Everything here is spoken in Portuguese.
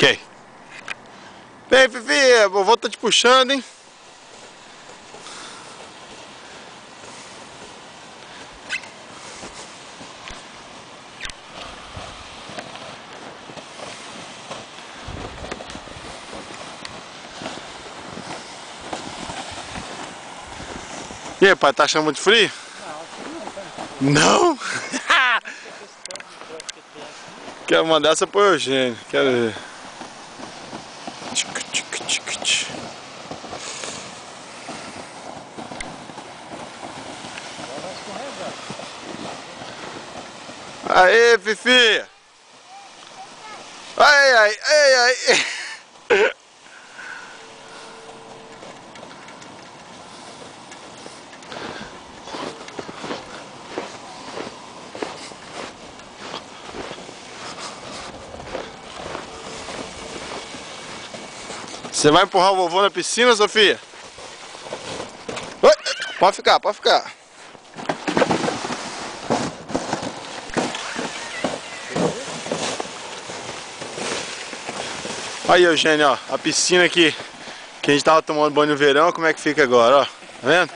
Ok. Vem, Fifi, a vovó tá te puxando, hein? E aí, pai, tá achando muito frio? Não? Quero mandar essa pro Eugênio, quero ver. Aê, Fifi! Ai, ai, ai, ai! Você vai empurrar o vovô na piscina, Sofia? Oi, pode ficar, pode ficar. Aí, Eugênio, ó, a piscina aqui que a gente tava tomando banho no verão, como é que fica agora, ó? Tá vendo?